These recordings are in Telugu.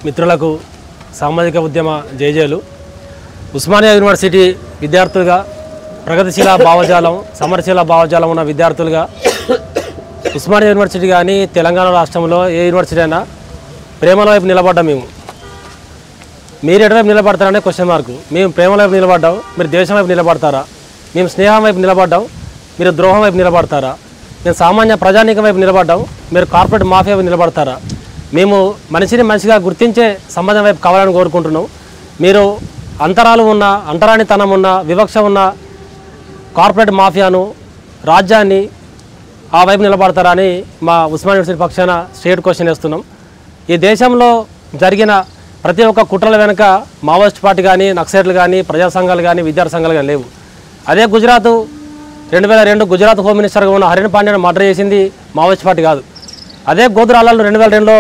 మిత్రులకు సామాజిక ఉద్యమ జయజయలు. ఉస్మానియా యూనివర్సిటీ విద్యార్థులుగా ప్రగతిశీల భావజాలం సమరశీల భావజాలం ఉన్న విద్యార్థులుగా ఉస్మానియా యూనివర్సిటీ కానీ తెలంగాణ రాష్ట్రంలో ఏ యూనివర్సిటీ అయినా ప్రేమల వైపు నిలబడ్డాం. మీరు ఎటువైపు నిలబడతారనే క్వశ్చన్ మార్కు. మేము ప్రేమల వైపు నిలబడ్డాం, మీరు దేశం వైపు నిలబడతారా? మేము స్నేహం వైపు నిలబడ్డాం, మీరు ద్రోహం వైపు నిలబడతారా? మేము సామాన్య ప్రజానీకం వైపు నిలబడ్డాం, మీరు కార్పొరేట్ మాఫియా వైపు నిలబడతారా? మేము మనిషిని మనిషిగా గుర్తించే సంబంధం వైపు కావాలని కోరుకుంటున్నాం. మీరు అంతరాలు ఉన్న, అంటరానితనం ఉన్న, వివక్ష ఉన్న కార్పొరేట్ మాఫియాను, రాజ్యాన్ని ఆ వైపు నిలబడతారా అని మా ఉస్మానియా యూనివర్సిటీ పక్షాన స్ట్రేట్ క్వశ్చన్ వేస్తున్నాం. ఈ దేశంలో జరిగిన ప్రతి ఒక్క కుట్రల వెనుక మావోయిస్ట్ పార్టీ కానీ, నక్సలైట్లు కానీ, ప్రజా సంఘాలు కానీ, విద్యార్థి సంఘాలు కానీ లేవు. అదే 2002 గుజరాత్ హోమ్ మినిస్టర్గా ఉన్న హరిన్ పాండ్యాను మర్డర్ చేసింది మావోయిస్ట్ పార్టీ కాదు. అదే గోద్రాలను 2002లో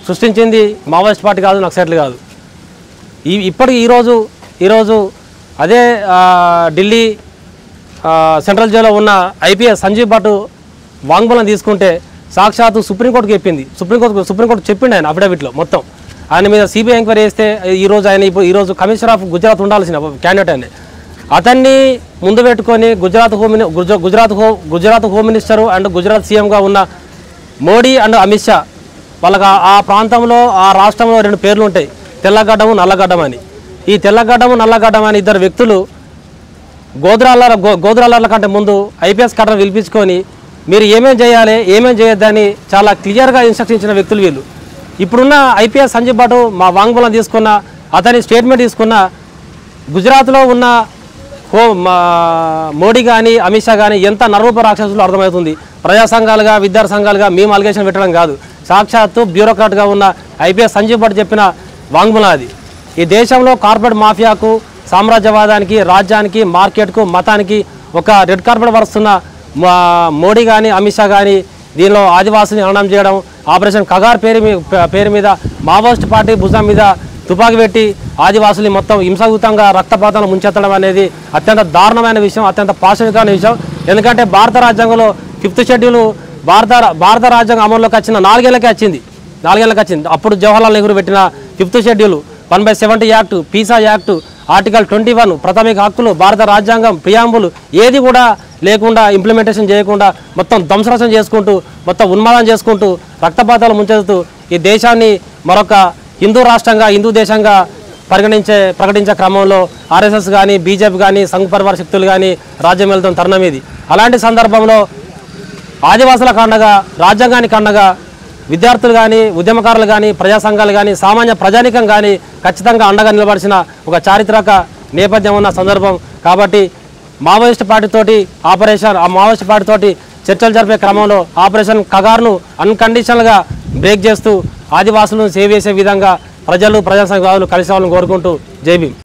సృష్టించింది మావోయిస్ట్ పార్టీ కాదు, నక్సలైట్లు కాదు. ఇప్పటికి ఈరోజు అదే ఢిల్లీ సెంట్రల్ జైల్లో ఉన్న ఐపీఎస్ సంజీవ్ భట్ వాంగ్మూలం తీసుకుంటే సాక్షాత్తు సుప్రీంకోర్టుకి చెప్పింది. సుప్రీంకోర్టు చెప్పిండు ఆయన అఫిడవిట్లో మొత్తం. ఆయన మీద సిబిఐ ఎంక్వైరీ చేస్తే ఈరోజు కమిషనర్ ఆఫ్ గుజరాత్ ఉండాల్సిన క్యాండిడేట్ ఆయన. అతన్ని ముందు పెట్టుకొని Gujarat home minister and Gujarat సీఎంగా ఉన్న మోడీ అండ్ అమిత్ షా వాళ్ళకి ఆ ప్రాంతంలో, ఆ రాష్ట్రంలో 2 పేర్లు ఉంటాయి, తెల్లగడ్డము, నల్లగడ్డం అని. ఈ తెల్లగడ్డము, నల్లగడ్డం అని 2 వ్యక్తులు గోద్రాల కంటే ముందు ఐపీఎస్ కట్టను పిలిపించుకొని మీరు ఏమేం చేయాలి, ఏమేం చేయొద్దని చాలా క్లియర్గా ఇన్స్ట్రక్షన్ ఇచ్చిన వ్యక్తులు వీళ్ళు. ఇప్పుడున్న ఐపీఎస్ సంజీవ్ భట్ మా వాంగ్మూలం తీసుకున్న, అతని స్టేట్మెంట్ తీసుకున్న, గుజరాత్లో ఉన్న మోడీ కానీ, అమిత్ షా కానీ ఎంత నరరూప రాక్షసులు అర్థమవుతుంది. ప్రజా సంఘాలుగా, విద్యార్థి సంఘాలుగా మేము అలిగేషన్ పెట్టడం కాదు, సాక్షాత్తు బ్యూరోక్రాట్గా ఉన్న ఐపీఎస్ సంజీవ్ భట్ చెప్పిన వాంగ్మూలం అది. ఈ దేశంలో కార్పొరేట్ మాఫియాకు, సామ్రాజ్యవాదానికి, రాజ్యానికి, మార్కెట్కు, మతానికి ఒక రెడ్ కార్పెట్ వరుస్తున్న మోడీ కానీ, అమిత్ షా కానీ దీనిలో ఆదివాసుని హననం చేయడం, ఆపరేషన్ కగార్ పేరు మీద మావోయిస్ట్ పార్టీ భుజం మీద తుపాకీ పెట్టి ఆదివాసుల్ని మొత్తం హింసాయుతంగా రక్తపాతంలో ముంచెత్తడం అనేది అత్యంత దారుణమైన విషయం, అత్యంత పాశవికమైన విషయం. ఎందుకంటే భారత రాజ్యాంగంలో 5th షెడ్యూల్ భారత రాజ్యాంగం అమల్లోకి వచ్చిన 4 ఏళ్ళకే వచ్చింది. అప్పుడు జవహర్లాల్ నెహ్రూ పెట్టిన 5th schedule 1/70 act, Pisa act, article 21 ప్రాథమిక హక్కులు, భారత రాజ్యాంగం ప్రియాంబుల్ ఏది కూడా లేకుండా, ఇంప్లిమెంటేషన్ చేయకుండా మొత్తం ధ్వంసరచన చేసుకుంటూ, మొత్తం ఉన్మాదం చేసుకుంటూ, రక్తపాతాలు ముంచెత్తూ ఈ దేశాన్ని మరొక హిందూ రాష్ట్రంగా, హిందూ దేశంగా ప్రకటించే క్రమంలో ఆర్ఎస్ఎస్ కానీ, బీజేపీ కానీ, సంఘ్ పరివార శక్తులు కానీ రాజ్యం వెళ్తున్న తరుణం ఇది. అలాంటి సందర్భంలో ఆదివాసులకు అండగా, రాజ్యాంగానికి అండగా విద్యార్థులు కానీ, ఉద్యమకారులు కానీ, ప్రజా సంఘాలు కానీ, సామాన్య ప్రజానికం కానీ ఖచ్చితంగా అండగా నిలబడిన ఒక చారిత్రక నేపథ్యం ఉన్న సందర్భం. కాబట్టి మావోయిస్ట్ పార్టీతోటి చర్చలు జరిపే క్రమంలో ఆపరేషన్ కగార్ను అన్కండిషనల్గా బ్రేక్ చేస్తూ ఆదివాసులను సేవ్ చేసే విధంగా ప్రజా సంఘాలు కలిసి రావాలని కోరుకుంటూ జై భీమ్.